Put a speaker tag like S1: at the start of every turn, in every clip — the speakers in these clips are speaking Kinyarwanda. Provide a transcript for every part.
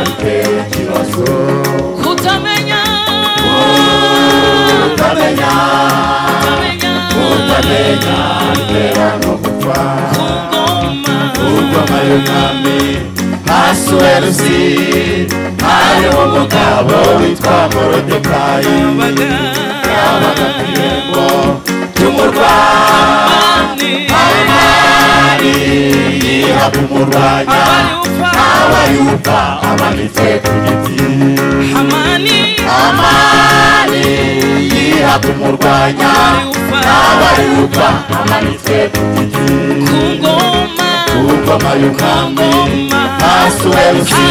S1: ikibazo
S2: kutamenya
S1: bitera no gupfa kungoma y'umwami Ahasuwerusi hari umugabo witwa Morodekayi yabaga ku irembo ry'umurwanyi Hamani yihaga umurwanya abayupa amanitse ku giti Hamani yihaga umurwanya abayupa amanitse ku giti kungoma y'umwami Ahasuwerusi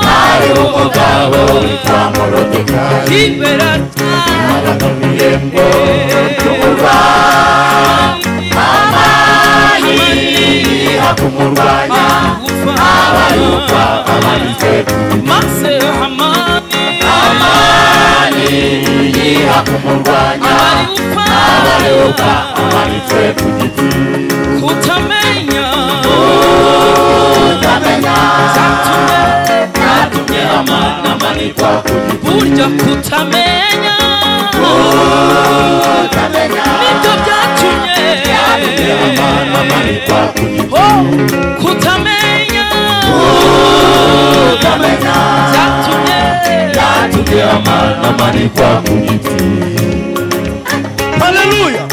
S1: hari umugabo witwa Morodekayi yabaga ku irembo ry'umurwanyi Hamani yihaga umurwanya abayupa amanitse ku giti Hamani yihaga umurwanya abayupa amanitse ku giti
S2: kutamenya
S1: yatumye Hamani amanikwa ku giti
S2: burya kutamenya nibyo byatumye
S1: Hamani amanikwa ku giti
S2: kutamenya
S1: yatumye Hamani amanikwa ku giti.
S3: Haleluya.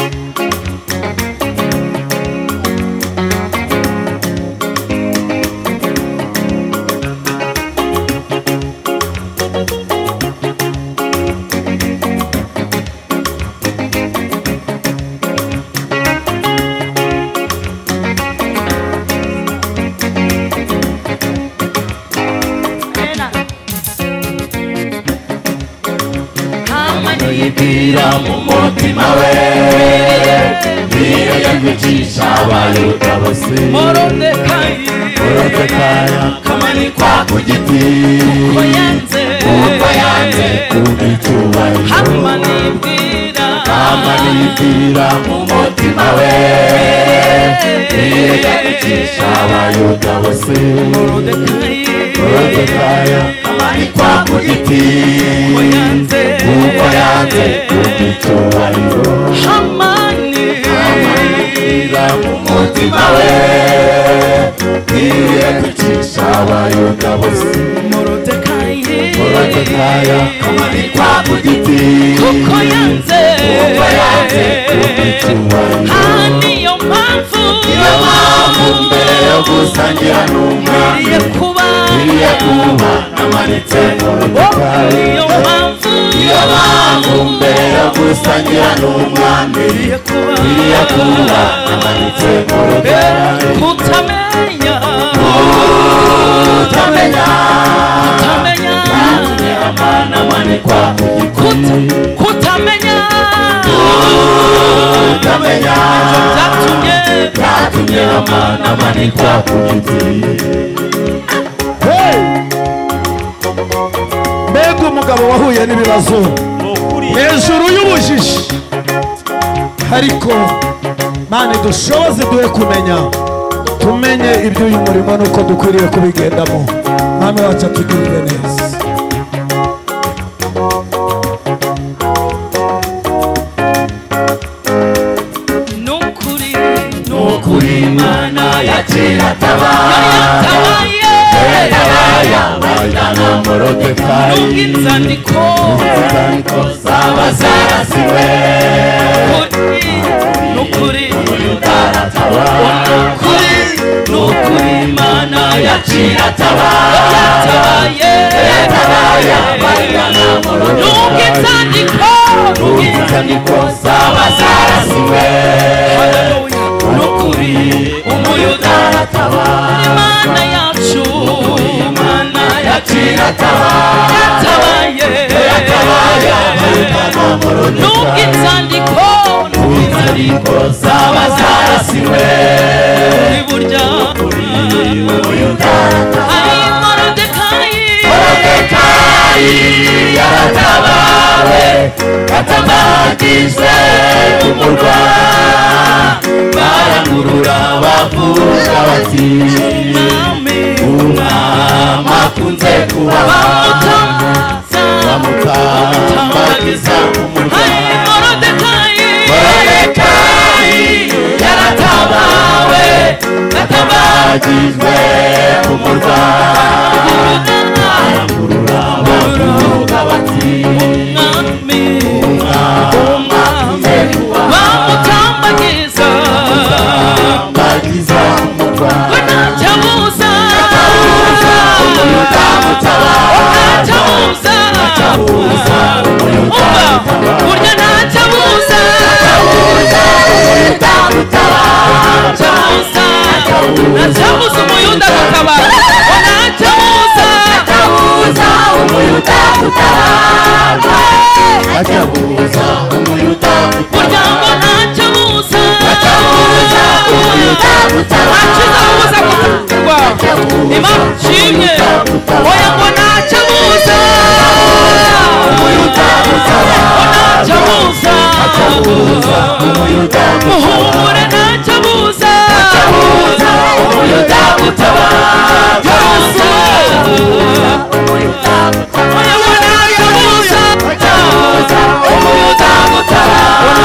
S1: Yibwira mu mutima we biye kwicisha abayuda bose Morodekayi akamanikwa ku giti kuko yanze kubicyubahiro Hamani yibwira mu mutima we biye kwicisha abayuda bose Morodekayi akamanikwa ku giti kuko yanze kubicyubahiro Hamani yibwira mu mutima we biye kwicisha abayuda bose Morodekayi akamanikwa ku giti
S2: kuko yanze
S1: kubicyubahiro
S2: niyo mpamvu
S1: mbere yo gusangira n'umwami biriye kuba namanitse Morodekayi
S2: niyo mpamvu
S1: mbere yo gusangira n'umwami biriye kuba namanitse Morodekayi
S2: kutamenya
S1: yatumye Hamani amanikwa ku giti
S2: kutamenya
S1: yatumye Hamani amanikwa ku giti.
S3: Mbega umugabo wahuye n'ibibazo hejuru y'ubujiji ariko Mana dushoboze duhe kumenya tumenye iby'uyu murimo nuko dukwiriye kubigendamo Mwami wacu atugirire neza.
S1: nukuri Imana yakiratabaye bajyana Morodekayi
S2: inzandiko
S1: zaba zarasiwe
S2: nukuri
S1: nukuri Imana yakiratabaye bajyana Morodekayi inzandiko zaba zarasiwe nukuri umuyuda aratabaye
S2: Imana yacu
S1: Imana yakiratabaye
S2: nubwo inzandiko
S1: zaba zarasiwe
S2: burya
S1: umuyuda
S2: ari Morodekayi
S1: yaratabawe yatabagije umurwa barangurura bavuga bati makunze kuba bamutambagiza umurwa Moridekayi yaratabawe natabagijwe umurwa arangurura bavuga bati umwami makunze kuba bamutambagiza umurwa
S2: Natabuza burya natabuza natabuza umuyuda gutabara natabuza
S1: umuyuda gutabarwa atabuza umuyuda
S2: burya ngo natabuza
S1: umuyuda
S2: ntakizabuza gutabwa impamvu nshimye oya ngo natabuza
S1: umuyuda
S2: natabuza
S1: umuyuda
S2: muhumure natabuza
S1: umuyuda gutabarwa
S2: oya ngo natabuza
S1: umuyuda gutabarwa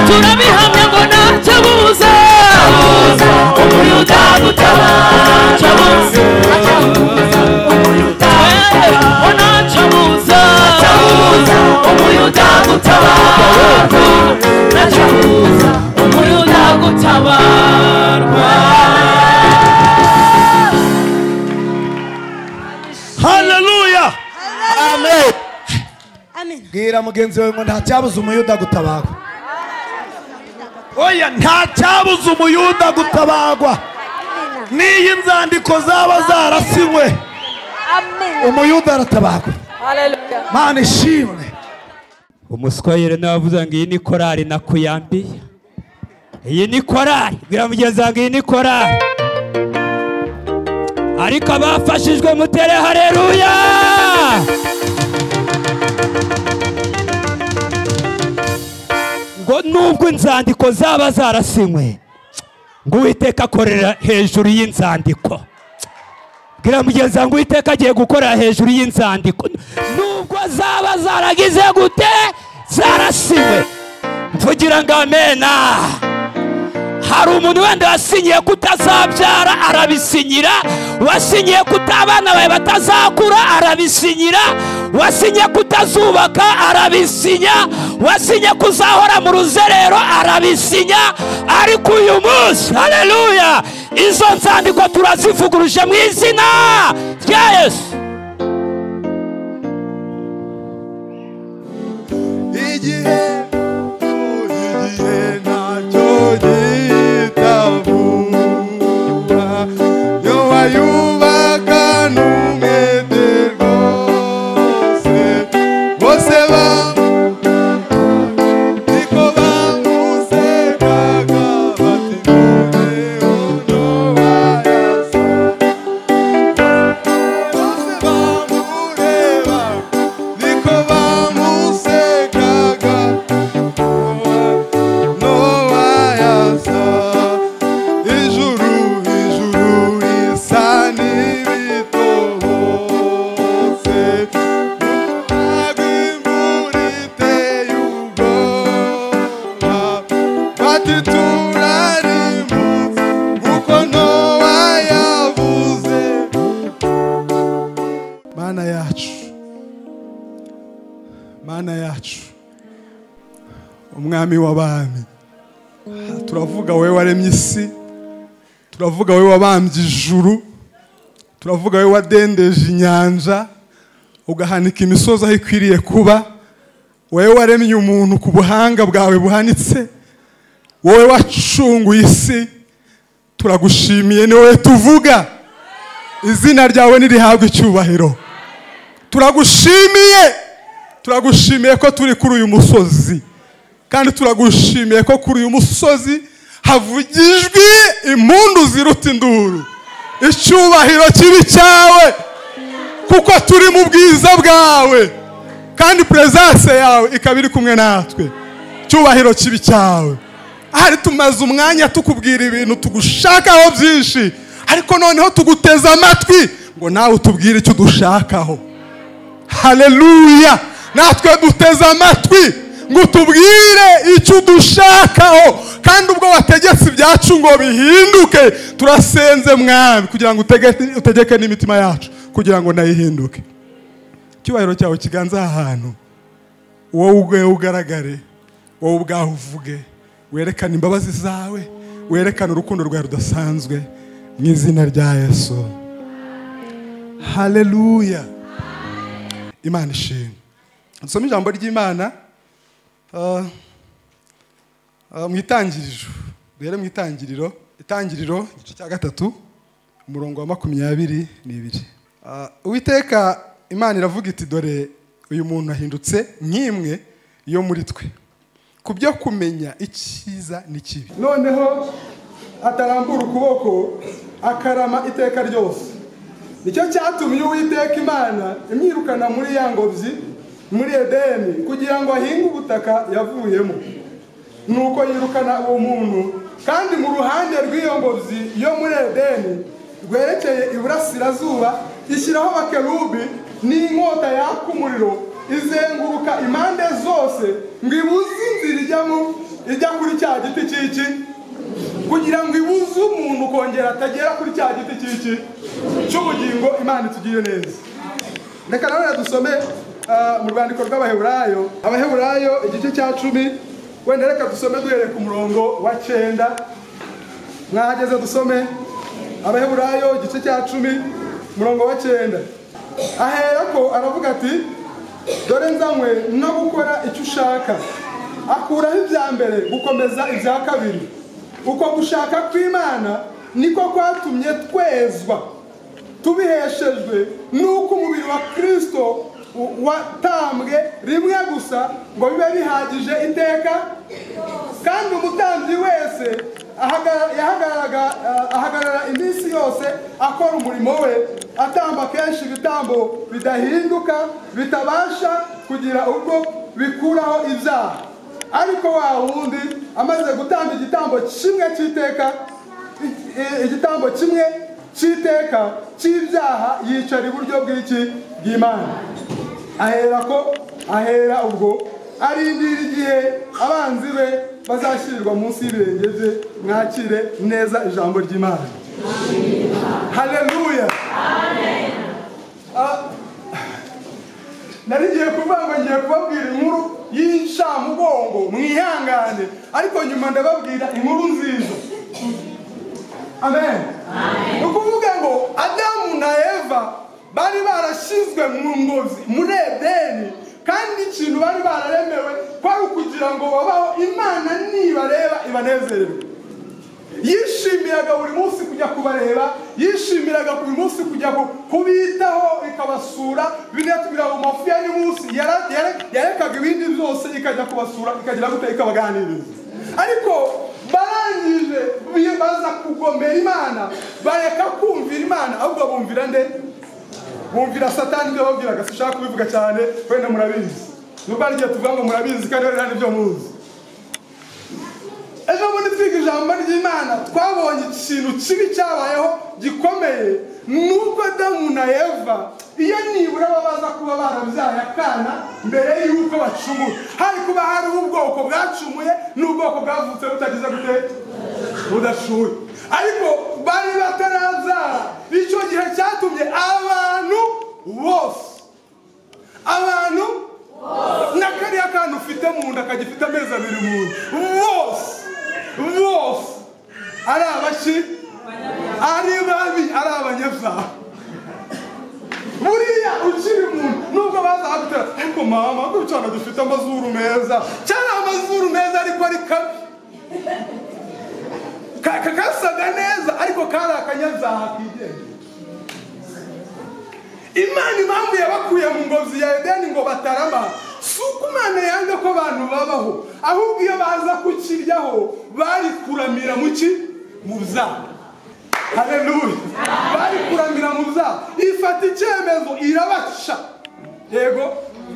S2: turabihamya ngo natabuza
S1: umuyuda gutabarwa umuyuda gutabarwa
S2: umuyuda gutabarwa
S3: haleluya
S4: Amen.
S3: bwira mugenzi wawe ngo nta cyabuza umuyuda gutabarwa oya nta cyabuza umuyuda gutabarwa n'iyi nzandiko zaba zarasinywe umuyuda aratabarwa mana ishimwe
S5: umuswayire navuze ngo iyi ni korari nakuyambiye iyi ni korari bwira mugenzi wanjye iyi ni korari ariko abafashijwe mutere haleluya ngo nubwo inzandiko zaba zarasinywe ngo Uwiteka akorera hejuru y'inzandiko bwira mugenzi wanjye Uwiteka agiye gukorera hejuru y'inzandiko nubwo zaba zaragize gute zarasinywe mvugira ngo amena hari umuntu wenda wasinyiye kutazabyara arabisinyira wasinyiye kutabana bawe batazakura arabisinyira wasinyiye kutazubaka arabisinya wasinyiye kuzahora mu ruzerero arabisinya ariko uyu munsi haleluya izo nzandiko turazivuguruje mu izina rya Yesu
S4: Igihe ntacyo gitabura yo wayubaka n'umwete rwose bose niko bamusekaga bati noneho nowayasa bose bamureba niko bamusekaga nowayasa ijuru risa n'ibitobotse ntabwo imvura iteye ubwoba bati turarimbutse nk'uko Nowa yavuze mana yacu mana yacu umwami w'abami turavuga wowe waremye isi turavuga wowe wabambye ijuru turavuga wowe wadendeje inyanja ugahanika imisozi aho ikwiriye kuba wowe waremye umuntu ku buhanga bwawe buhanitse wowe wacunguye isi turagushimiye ni wowe tuvuga izina ryawe nirihabwe icyubahiro turagushimiye ko turi kuri uyu musozi kandi turagushimiye ko kuri uyu musozi havugijwe impundu ziruta induru icyubahiro kibi cyawe kuko turi mu bwiza bwawe kandi presence yawe ikaba iri kumwe natwe icyubahiro kibi cyawe ahari tumaze umwanya tukubwira ibintu tugushakaho byinshi, ariko noneho tuguteza amatwi ngo nawe utubwire icyo dushakaho. Haleluya! Natwe duteze amatwi ngo tubwire icyo dushakaho, kandi ubwo wategetse ibyacu ngo bihinduke, turasenze Mwami kugira ngo utegeke n'imitima yacu kugira ngo nayihinduke. Icyubahiro cyawe kiganza ahantu, wowe ugaragare, wowe ubwaho uvuge, werekane imbabazi zawe, werekane urukundo rwawe rudasanzwe, mu izina rya Yesu. Haleluya! Imana ishimwe. Dusome ijambo ry'Imana mu itangiriro. Duhere mu itangiriro igice cya 3 umurongo wa 22. Uwiteka Imana iravuga iti, dore uyu muntu ahindutse nk'imwe yo muri twe, ku byo kumenya icyiza n'ikibi. Noneho atarambura ukuboko akarama iteka ryose. Nicyo cyatumye Uwiteka Imana imwirukana muri ya ngobyi muri Edeni kugira ngo ahinge ubutaka yavuyemo. Nuko yirukana uwo muntu, kandi mu ruhande rw'iyo ngobyi yo muri Edeni rwerekeye iburasirazuba ishyiraho abakerubi n'inkota yaka umuriro izenguruka impande zose, ngo ibuze inzira ijya kuri cya giti cy'iki, kugira ngo ibuze umuntu kongera atagera kuri cya giti cy'iki cy'ubugingo. Imana itugire neza. Reka nawe dusome mu rwandiko rw'Abaheburayo, Abaheburayo igice cya 10. Wenda reka dusome duhereye ku murongo wa 9. Mwahageze dusome Abaheburayo igice cya 10 umurongo wa 9. Aherako aravuga ati, dore nzanywe no gukora icyo ushaka. Akuraho ibya mbere gukomeza ibya kabiri. Uko gushaka kw'Imana niko kwatumye twezwa, tubiheshejwe nuko umubiri wa Kristo watambwe rimwe gusa ngo bibe bihagije iteka, kandi umutambyi wese ahagarara iminsi yose akora umurimo we, atamba kenshi ibitambo bidahinduka bitabasha kugira ubwo bikuraho ibyaha. Ariko wa wundi amaze gutamba igitambo kimwe cy'iteka cy'ibyaha, yicara iburyo bw'Imana. Ahera ubwo arindira igihe abanzi be bazashyirirwa munsi y'ibirenge bye. Mwakire neza ijambo ry'Imana. Haleluya! Nari ngiye kubabwira inkuru y'incamugongo, mwihangane, ariko nyuma ndababwira inkuru nziza. Amen. Ukuvuga ngo Adamu na Eva bari barashyizwe mu ngobyi muri Edeni, kandi ikintu bari bararemewe kwari kugira ngo babaho, Imana nibareba ibanezererwe. Yishimiraga buri munsi kujya kubareba, yishimiraga buri munsi kujya kubitaho, ikabasura. Binatubwira mu mafu ya n'umunsi yarekaga ibindi byose ikajya kubasura, ikagira gute ikabaganiriza. Ariko barangije baza kugomera Imana, bareka kumvira Imana, ahubwo bumvira nde? Bumvira Satani. Ibyo babwiraga sishaka kubivuga cyane, wenda murabizi. Nubwo ari igihe tuvuga ngo murabizi kandi rero nibyo muzi. Ejo bundi twiga ijambo ry'Imana twabonye ikintu kibi cyabayeho gikomeye, nuko Adamu na Eva iyo nibura babaza kuba barabyaye akana mbere y'uko bacumura, hari kuba hariho ubwoko bwacumuye n'ubwoko bwavutse butagize gute, budashuye. Ariko bari batarabyara, icyo gihe cyatumye abantu bose na kariya kantu ufite mu nda kagifite amezi 2 mu nda, bose ari abashi, ari babi, ari abanyabyaha. Buriya ukiri umuntu nubwo bazagutera, ariko mama ko cyane dufite amazuru meza, cyane amazuru meza ariko ari kabi, kakasaga neza ariko kari akanyabyaha kigenga. Imana impamvu yabakuye mu ngobyi ya Edeni ngo batarama, si uko Imana yanga ko abantu babaho, ahubwo iyo baza kukiryaho bari kuramira mu byaha. Haleluya! Bari kuramira mu byaha. Ifata icyemezo irabaca. Yego,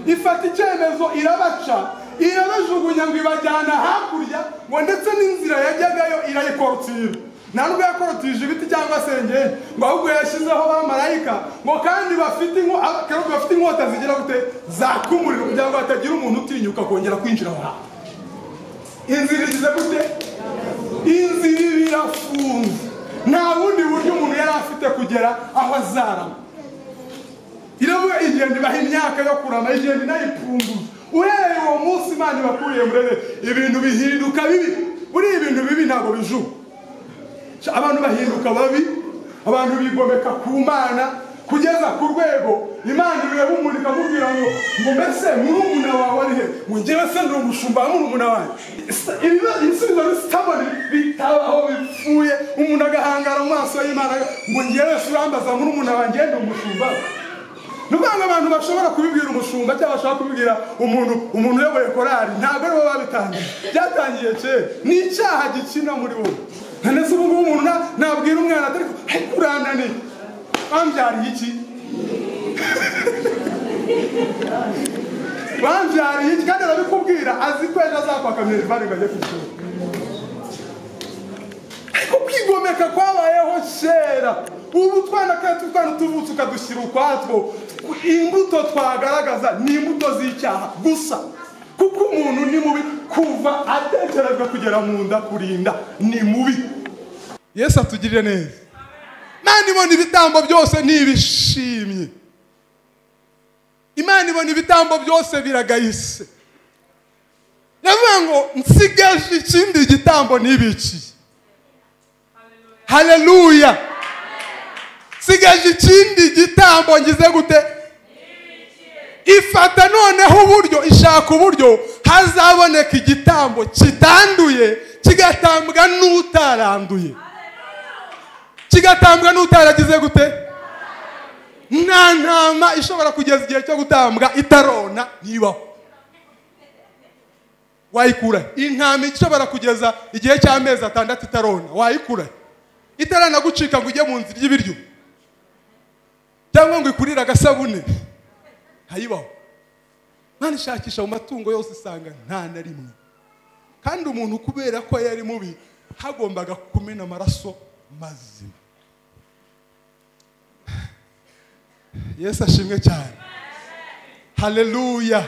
S4: ifata icyemezo irabaca, irabajugunya ngo ibajyana hakurya ngo ndetse n'inzira yajyagayo irayikorotira. Nta nubwo yakorotije ibiti cyangwa sengeri ngo ahubwo yashyizeho abamarayika ngo kandi bafite inkota zigira gute zakumuriro kugira ngo hatagira umuntu utinyuka kongera kwinjira aho. Inzira igize gute? Inzira irafunze. Nta bundi buryo umuntu yari afite kugera aho azarama. Iravuga igenda ibaha imyaka yo kurama, igenda inayipfunduza. Uhereye uwo munsi Imana ibakuriye murebe ibintu bihinduka bibi. Buri ibintu bibi ntabwo bijuba. Abantu bahinduka babi, abantu bigomeka ku Mana kugeza ku rwego Imana ireba umuntu ikamubwira ngo mbese murumuna wawe ari he? Ngo njyewe se ndi umushumba wa murumuna wanjye. Ibisubizo bisitabone bitabaho bipfuye, umuntu agahangara mu maso y'Imana ngo njyewe se urambaza murumuna wanjye ndi umushumba. Nubanga abantu bashobora kubibwira umushumba cyangwa bashaka kubibwira umuntu uyoboye korari, ntabwo ari bo babitangiye. Byatangiye kera. Ni icyaha gikina muri wowe. Nese ubu umuntu nabwira umwana atari kuranani bambyariye iki? Bambyariye iki kandi arabikubwira azi ko ejo azakwaka minerivare ngo ajye ku ishuri. Ariko kwigomeka kwabayeho kera. Ubu twana tuvutse ukadushyira ukwatwo, imbuto twagaragaza ni imbuto z'icyaha gusa. Kuko umuntu ni mubi kuva atekerezwa kugera mu nda kurinda ni mubi. Yesu atugirire neza. Imana ibona ibitambo byose ntibishimye. Imana ibona ibitambo byose biragayise. Yavuga ngo nsigaje ikindi gitambo n'ibiki. Haleluya. Nsigaje ikindi gitambo ngize gute? Ifata noneho uburyo, ishaka uburyo hazaboneka igitambo kitanduye kigatambwa n'utaranduye. Kigatambwa n'utaragize gute? Nta ntama ishobora kugeza igihe cyo gutambwa itarona ntibaho. Wayikura. Intama ishobora kugeza igihe cy'amezi 6 itarona. Wayikura. Itarana gucika ngo ujye mu nzira y'ibiryo. Cyangwa ngo ikurira agasabune. Hayibaho. Mwana ishakisha mu matungo yose isanga nta na rimwe. Kandi umuntu kubera ko yari mubi hagombaga kumena amaraso mazima. Yesu ashimwe cyane. Haleluya.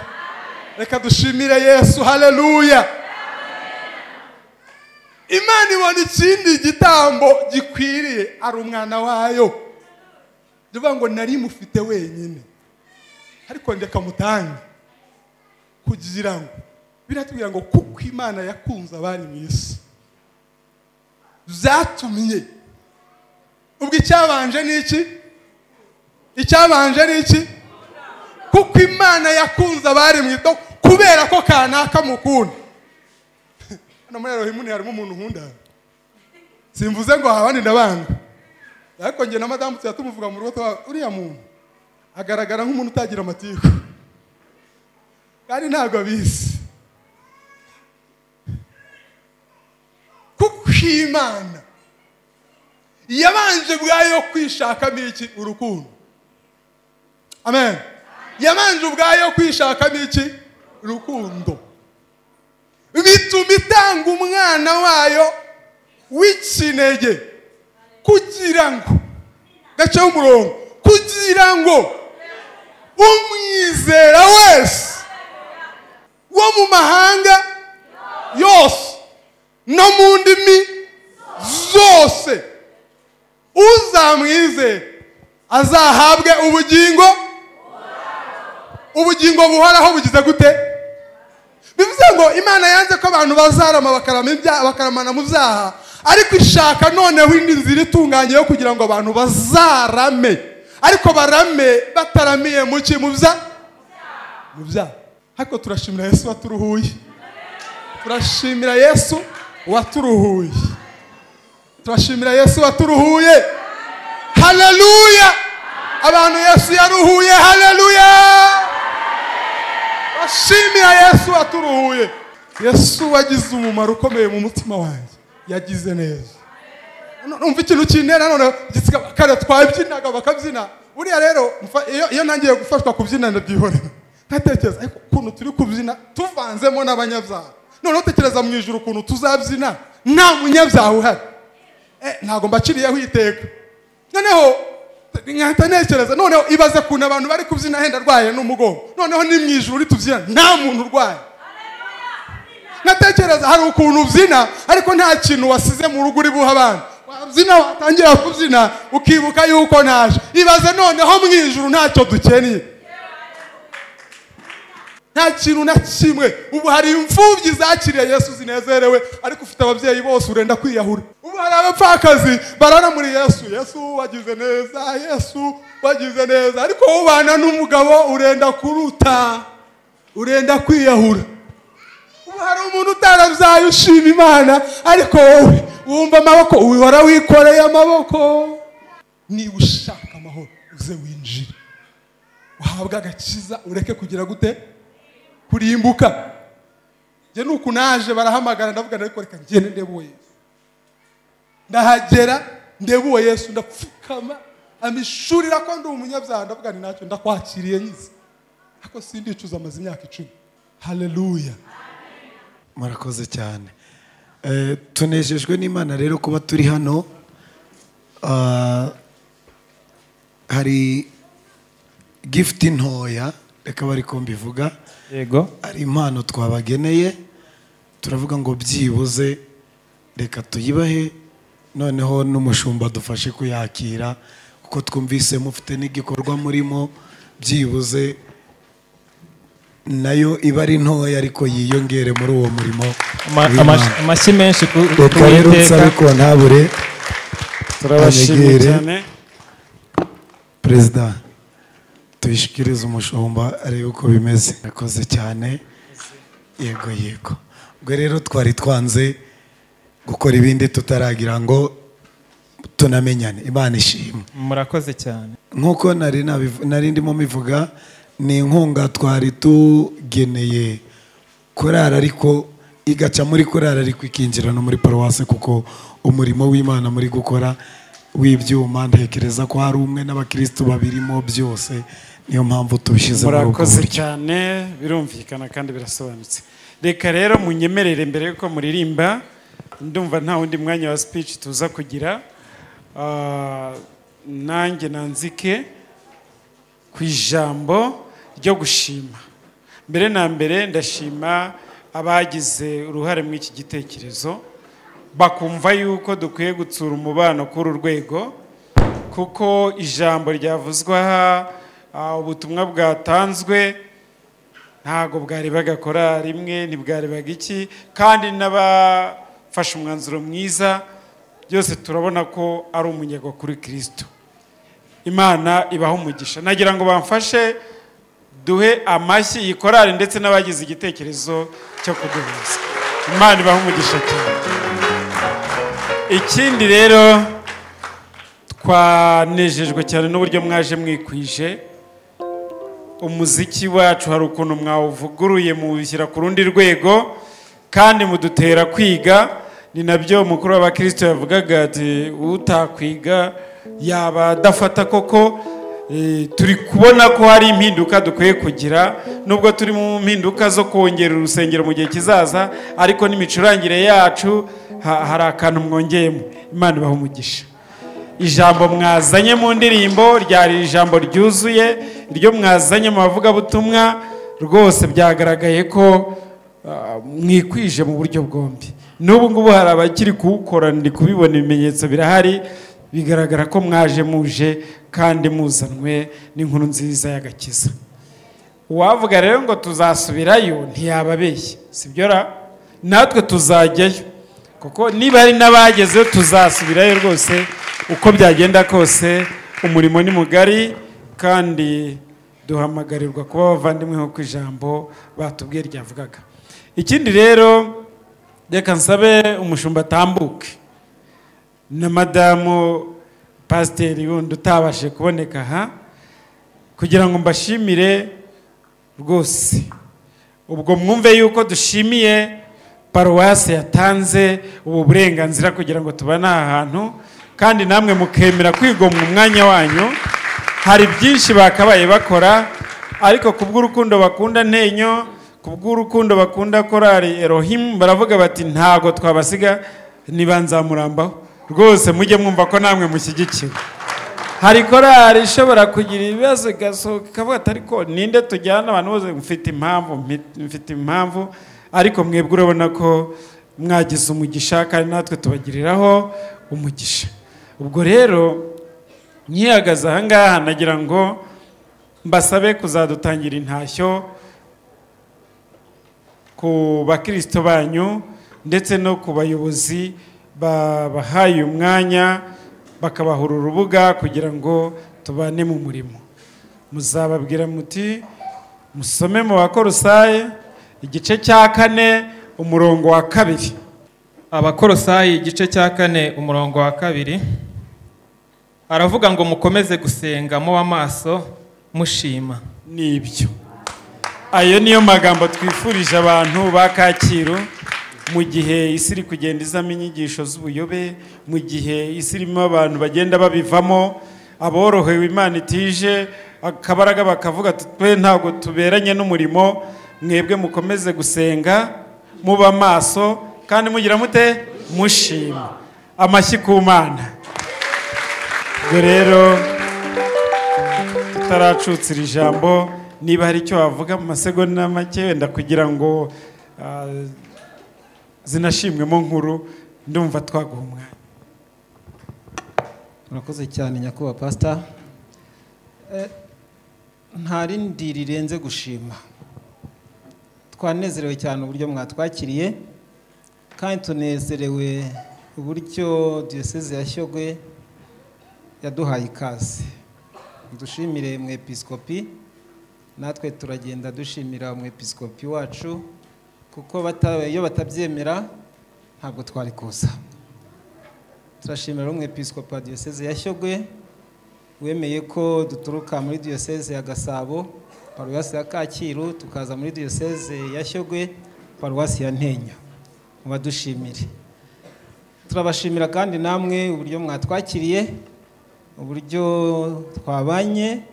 S4: Reka dushimire Yesu. Haleluya. Imana ibona ikindi gitambo gikwiriye ari umwana wayo. Ndivuga ngo nari mufite wenyine. Ariko ndeka mutange kugira ngo biratubwira ngo kuko Imana yakunze abari mu isi byatumye ubwo icyabanje n'iki? Icyabanje n'iki? Kuko Imana yakunze abari mu ito kubera ko kanaka mukunda. Hano muri Elohim harimo umuntu nkunda. Simvuze ngo abandi ndabanga. Ariko nge na madamu tuyatumuvuga mu rugo uriya muntu agaragara nk'umuntu utagira amatiku. Kandi ntabwo abizi. Kuko Imana yabanje bwayo kwishakamo iki? Urukundo. Amen. Yabanje ubwayo kwishakamo iki? Urukundo. Bituma itanga umwana wayo w'ikinege kugira ngo gace umurongo kugira ngo umwizera wese wo mu mahanga yose no mu ndimi zose uzamwizera azahabwe ubugingo buhoraho bugize gute? Bivuze ngo Imana yanze ko abantu bazarama bakaramana mu byaha, ariko ishaka noneho indi nzira itunganye yo kugira ngo abantu bazarame, ariko barame bataramiye mu byaha. Ariko turashimira Yesu waturuhuye. Turashimira Yesu waturuhuye. Turashimira Yesu waturuhuye. Haleluya. Abantu Yesu yaruhuye. Haleluya. Turashimira Yesu waturuhuye. Yesu wagize umumaro ukomeye mu mutima wanjye. Yagize neza. Numva ikintu kinera none kare twabyinaga bakabyina. Uriya rero iyo nangiye gufashwa kubyina ndabyihorera. nkatekereza ariko ukuntu turi kubyina tuvanzemo n'abanyabyaha, noneho tekereza mu ijuru ukuntu tuzabyina nta munyabyaha uhari. Ntabwo mbaciriyeho iteka. Noneho nkahita ntekereza, noneho ibaze kuntu abantu bari kubyina henda arwaye n'umugongo, noneho ni mu ijuru ritubyina nta muntu urwaye. Natekereza hari ukuntu ubyina ariko nta kintu wasize mu rugo uri buha abana, wabyina watangira kubyina ukibuka yuko naje. Ibaze noneho mu ijuru ntacyo dukeneye, nta kintu na kimwe. Ubu hari imfubyi zakiriye Yesu zinezerewe, ariko ufite ababyeyi bose urenda kwiyahura. Ubu hari abapfakazi barara muri Yesu, Yesu wagize neza, Yesu wagize neza, ariko ubana n'umugabo urenda kuruta, urenda kwiyahura. Ubu hari umuntu utarabyaye ushima Imana, ariko wowe wumva amaboko uhora wikoreye amaboko. Niba ushaka amahoro uze winjire, uhabwa agakiza, ureke kugira gute kurimbuka. Je nuko naje barahamagara ndavuga ariko reka ngende ndebuwe Yesu. Ndahagera ndebuwe Yesu, ndapfukama amishurira ko ndi umunyabyaha, ndavuga ni nacyo ndakwakiriye nyize, ako sindicuza amaze imyaka 10. Haleluya.
S3: Murakoze cyane. Tunejejwe n'Imana rero kuba turi hano. Hari gift ntoya, reka bari ko mbivuga.
S5: Yego.
S3: Ari impano twabageneye, turavuga ngo byibuze reka tuyibahe, noneho n'umushumba dufashe kuyakira, kuko twumvise mufite n'igikorwa murimo, byibuze nayo iba ari ntoya ariko yiyongere muri uwo murimo.
S5: Amashyi menshi ku
S3: Witeka, ariko ntabure.
S6: Turabashimiye cyane.
S3: Perezida, tubishikirize umushumba arebe uko bimeze. Yakoze cyane. Yego yego. Ubwo rero twari twanze gukora ibindi tutaragira ngo tunamenyane. Imana ishimwe.
S5: Murakoze cyane.
S3: Nkuko nari ndimo mivuga, ni inkunga twari tugeneye korara, ariko igaca muri korara ariko ikinjira no muri paruwase, kuko umurimo w'Imana muri gukora w'ibyuma ntekereza ko hari umwe n'abakristo babirimo byose, niyo mpamvu tubishize muri ubwo buryo.
S6: Murakoze cyane, birumvikana kandi birasobanutse. Reka rero munyemerere mbere yuko muririmba, ndumva nta wundi mwanya wa speech tuza kugira, nanjye nanzike ku ijambo ryo gushima. Mbere na mbere ndashima abagize uruhare muri iki gitekerezo, bakumva yuko dukwiye gutsura umubano kuri urwego, kuko ijambo ryavuzwe aha, ubutumwa bwatanzwe ntago bwari bagakora rimwe, ntibwari bagiki, kandi n'abafashe umwanzuro mwiza byose turabona ko ari umunyego kuri Kristo. Imana ibaho umugisha. Nagira ngo bamfashe duhe amashyi yikorare ndetse n'abagize igitekerezo cyo kuduhuza. Imana ibaho umugisha cyane. Ikindi rero twanejejwe cyane n'uburyo mwaje mwikwije. Umuziki wacu hari ukuntu mwawuvuguruye muwushyira ku rundi rwego kandi mudutera kwiga. Ni nabyo umukuru w'abakristo yavugaga ati utakwiga yaba adafata koko. Turi kubona ko hari impinduka dukwiye kugira, nubwo turi mu mpinduka zo kongera urusengero mu gihe kizaza, ariko n'imicurangire yacu hari akantu mwongeyemo. Imana ibaho umugisha. Ijambo mwazanye mu ndirimbo ryari ijambo ryuzuye, iryo mwazanye mu bavugabutumwa rwose byagaragaye ko mwikwije mu buryo bwombi. N'ubu ngubu hari abakiri kuwukora, ndi kubibona ibimenyetso birahari, bigaragara ko mwaje muje kandi muzanwe n'inkuru nziza y'agakiza. Uwavuga rero ngo tuzasubirayo ntiyababeshye, sibyo ra? Natwe tuzajyayo, kuko niba hari n'abagezeyo tuzasubirayo rwose. Uko byagenda kose umurimo ni mugari, kandi duhamagarirwa kuba abavandimwe nk'uko ijambo batubwiye ryavugaga. Ikindi rero reka nsabe umushumba atambuke na madamu pasiteri wundi utabashe kuboneka aha, kugira ngo mbashimire rwose. Ubwo mwumve yuko dushimiye paruwasi yatanze ubu burenganzira kugira ngo tubane aha hantu, kandi namwe mukemera kwigomwa umwanya wanyu. Hari byinshi bakabaye bakora, ariko kubw'urukundo bakunda Ntenyo, kubw'urukundo bakunda korali Elohim, baravuga bati ntago twabasiga nibanzamurambaho rwose, mujye mwumva ko namwe mushyigikiwe. Hari korali ishobora kugira ibibazo gasohoka kavuga ati ariko ninde tujyana, abantu bose mfite impamvu, ariko mwebwe urabona ko mwagize umugisha kandi natwe tubagiriraho umugisha. Ubwo rero nkihagaze aha ngaha nagira ngo mbasabe kuzadutangira intashyo ku bakristo banyu ndetse no ku bayobozi babahaye umwanya bakabahura urubuga kugira ngo tubane mu murimo. Muzababwira muti musome mu Bakolosayi igice cya 4 umurongo wa 2.
S7: Abakolosayi igice cya 4 umurongo wa 2 aravuga ngo mukomeze gusenga mu amaso mushima.
S6: Nibyo, ayo niyo magambo twifurije abantu ba Kacyiru mu gihe isi iri kugenda izamo inyigisho z'ubuyobe, mu gihe isi irimo abantu bagenda babivamo, aborohewe Imana itije akabaraga bakavuga twe ntago tuberanye n'umurimo. Mwebwe mukomeze gusenga muba maso kandi mugira mute mushima. Amashyi ku Mana. Ubwo rero tutaracutsira ijambo, niba hari icyo wavuga mu masegonda make wenda kugira ngo zinashimwemo nkuru, ndumva twaguha umwanya.
S8: Murakoze cyane nyakubahwa pastor. Nta rindi rirenze gushima. Twanezerewe cyane uburyo mwatwakiriye kandi tunezerewe uburyo diocese ya Shyogwe yaduhaye ikaze. Dushimire mu episkopi, natwe turagenda dushimira mu episkopi wacu kuko iyo batabyemera ntabwo twari kuza. Turashimira mu episkopi wa diocese ya Shyogwe wemeye ko duturuka muri diocese ya Gasabo, paruwasi ya Kacyiru, tukaza muri diocese ya Shyogwe, paruwasi ya Ntenyo. Mubadushimire. Turabashimira kandi namwe uburyo mwatwakiriye, uburyo twabanye,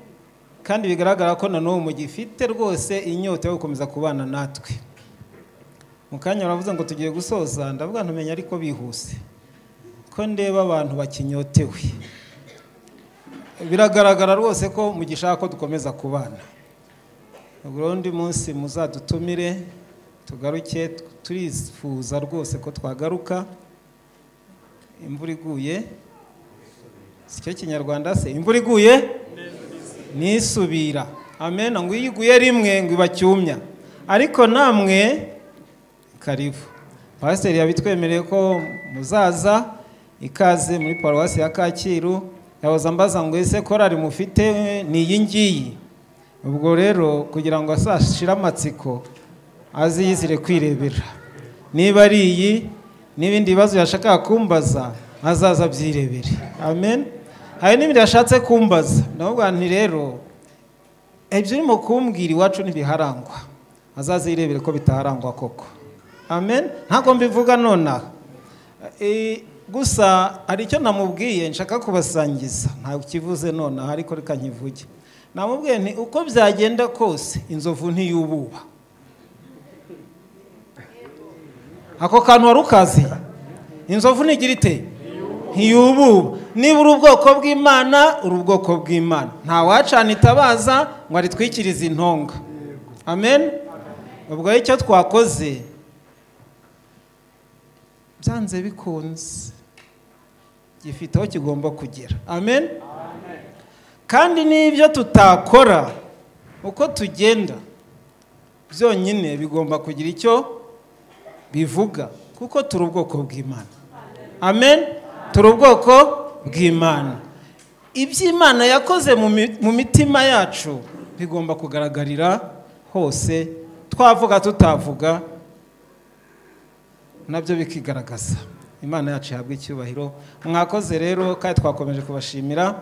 S8: kandi bigaragara ko nanone mugifite rwose inyota yo gukomeza kubana natwe. Mukanya baravuze ngo tugiye gusoza, ndavuga ntumenya ariko bihuse ko ndeba abantu bakinyotewe. Biragaragara rwose ko mugishaka ko dukomeza kubana. Uburundi munsi muzadutumire tugaruke, turifuza rwose ko twagaruka. Imvura iguye, sicyo Kinyarwanda se, imvura iguye nisubira. Amen. Ngo iguye rimwe ngo ibacyumya, ariko namwe karibu. Pastor yabitwemereye ko muzaza, ikaze muri paruwasi ya Kacyiru. Yahoza mbaza ngo ese korali mufite ni iyi ngiyi. Ubwo rero kugira ngo asashira amatsiko aziyizire kwirebera, niba ari iyi n'ibindi bibazo yashaka kumbaza azaza byirebere. Amen. Hari n'ibindi yashatse kumbaza, ndavuga nti rero ibyo urimo kumbwira iwacu ntibiharangwa, azaza yirebere ko bitaharangwa koko. Amen. Ntabwo mbivuga nonaha. Gusa hari icyo namubwiye nshaka kubasangiza, ntabwo kivuze nonaha ariko reka nkivuge. Namubwiye nti uko byagenda kose inzovu ntiyububa. Ako kantu warukazi, inzovu ntigira ite ntiyububa. Niba uri ubwoko bw'Imana, uri ubwoko bw'Imana. Nta wacana itabaza ngo aritwikirize intonga. Amen. Ubwo icyo twakoze byanze bikunze gifite aho kigomba kugera. Amen. Kandi n'ibyo tutakora uko tugenda byonyine bigomba kugira icyo bivuga, kuko turi ubwoko bw'Imana. Amen. Turi ubwoko bw'Imana. Iby'Imana yakoze mu mitima yacu bigomba kugaragarira hose, twavuga tutavuga nabyo bikigaragaza. Imana yacu ihabwe icyubahiro. Mwakoze rero kandi twakomeje kubashimira.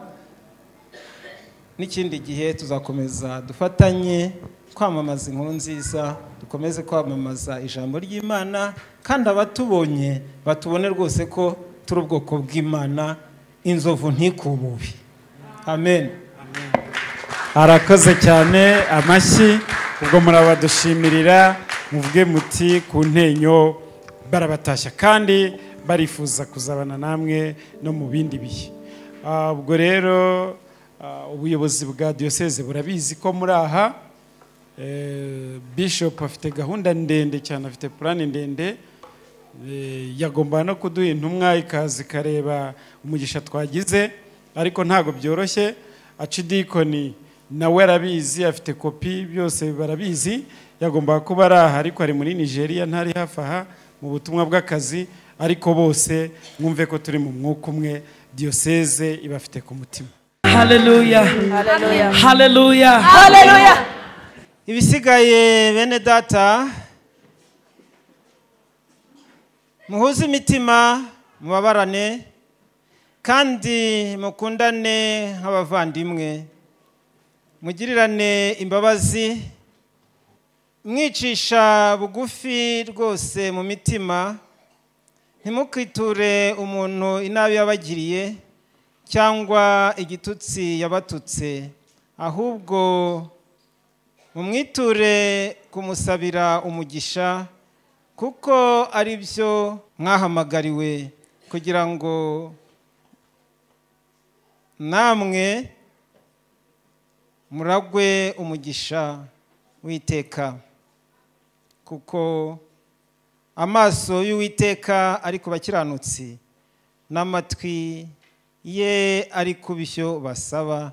S8: N'ikindi gihe tuzakomeza dufatanye kwamamaza inkuru nziza, dukomeze kwamamaza ijambo ry'Imana, kandi abatubonye batubone rwose ko turi ubwoko bw'Imana, inzovu ntikububi. Amen.
S6: arakoze cyane amashyi ubwo murabadushimirira muvuge muti ku ntenyo barabatashya kandi barifuza kuzabana namwe no mu bindi bihe. Ubwo rero ubuyobozi bwa diyoseze burabizi ko muri aha Bishop afite gahunda ndende cyane, afite plan ndende, yagomba no kuduha intumwa ikazi kareba umugisha twagize, ariko ntago byoroshye. Acidikoni nawe arabizi, afite kopi, byose barabizi, yagomba kuba ari aha ariko ari muri Nigeria, ntari hafi aha mu butumwa bw'akazi, ariko bose mwumve ko turi mu mwuka umwe, diyoseze ibafite ku mutima.
S2: Haleluya, haleluya,
S8: haleluya. Ibisigaye bene data, muhuze imitima, mubabarane kandi mukundane nk'abavandimwe, mugirirane imbabazi, mwicisha bugufi rwose mu mitima, ntimukiture umuntu inabi yabagiriye cyangwa igitutsi yabatutse, ahubwo mumwiture kumusabira umugisha, kuko ari byo mwahamagariwe, kugira ngo namwe muragwe umugisha w'Iteka. Kuko amaso y'Uwiteka ari ku bakiranutsi, n'amatwi ye ari ku byo basaba,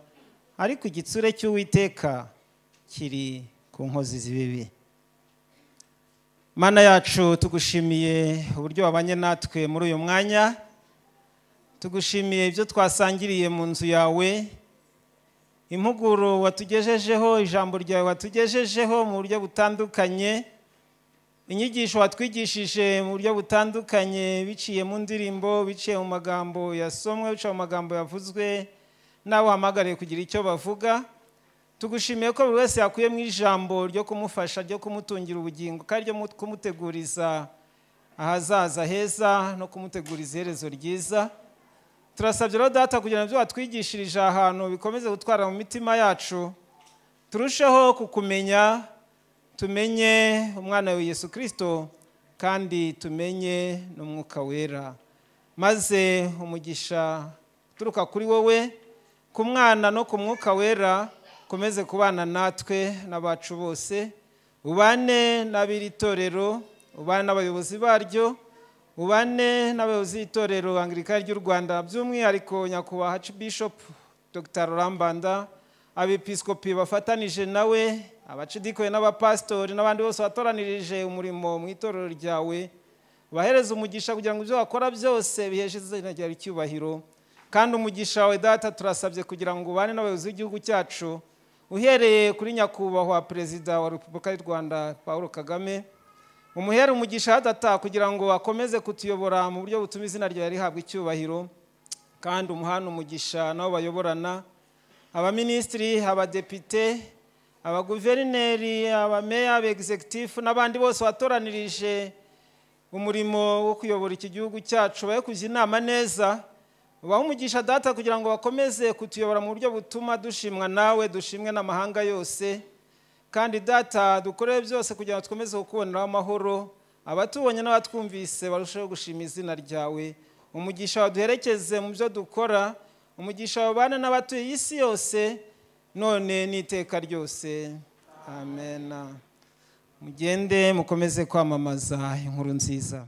S8: ariko igitsure cy'Uwiteka kiri ku nkozi z'ibibi. Mana yacu, tugushimiye uburyo wabanye natwe muri uyu mwanya, tugushimiye ibyo twasangiriye mu nzu yawe, impuguro watugejejeho, ijambo ryawe watugejejeho mu buryo butandukanye, inyigisho watwigishije mu buryo butandukanye, biciye mu ndirimbo, biciye mu magambo yasomwe, biciye mu magambo yavuzwe n'abo uhamagariye kugira icyo bavuga. Tugushimiye ko buri wese yakuye mu ijambo ryo kumufasha, ryo kumutungira ubugingo, kandi ryo kumuteguriza ahazaza heza no kumuteguriza iherezo ryiza. Turasabye rero data kugira ngo ibyo watwigishirije ahantu bikomeze gutwara mu mitima yacu, turusheho kukumenya, tumenye umwana wa Yesu Kristo, kandi tumenye n'umwuka wera, maze umugisha uturuka kuri wowe, ku mwana no ku mwuka wera, komeze kubana natwe n'abacu bose, ubane n'ab'iri torero, ubane n'abayobozi baryo, ubane n'abayobozi b'itorero Anglikani ry'u Rwanda, by'umwihariko nyakubahwa Bishop Dr. Rambanda, abepiskopi bafatanije nawe, abacidikoye n'abapastori n'abandi bose batoranirije umurimo mu itorero ryawe, bahereza umugisha kugira ngo ibyo bakora byose biheshe izina ryawe icyubahiro. Kandi umugisha wawe data turasabye kugira ngo ubane n'abayobozi b'igihugu cyacu, uhereye kuri nyakubahwa Perezida wa Repubulika y'u Rwanda Paul Kagame, umuhere umugisha data kugira ngo akomeze kutuyobora mu buryo butuma izina ryawe rihabwa icyubahiro, kandi umuhana umugisha nabo bayoborana, abaminisitiri, abadepite, abaguverineri, abameya, abexecutive n'abandi bose watoranirije umurimo wo kuyobora iki gihugu cyacu, baye kujya inama neza, ubahe umugisha data kugira ngo bakomeze kutuyobora mu buryo butuma dushimwa nawe, dushimwe n'amahanga yose. Kandi data dukoreye byose kugira ngo dukomeze kukuboneraho amahoro, abatubonye n'abatwumvise barusheho gushima izina ryawe. Umugisha waduherekeze mu byo dukora, umugisha wabane n'abatuye isi yose, none n'iteka ryose. Amen. Mugende mukomeze kwamamaza inkuru nziza.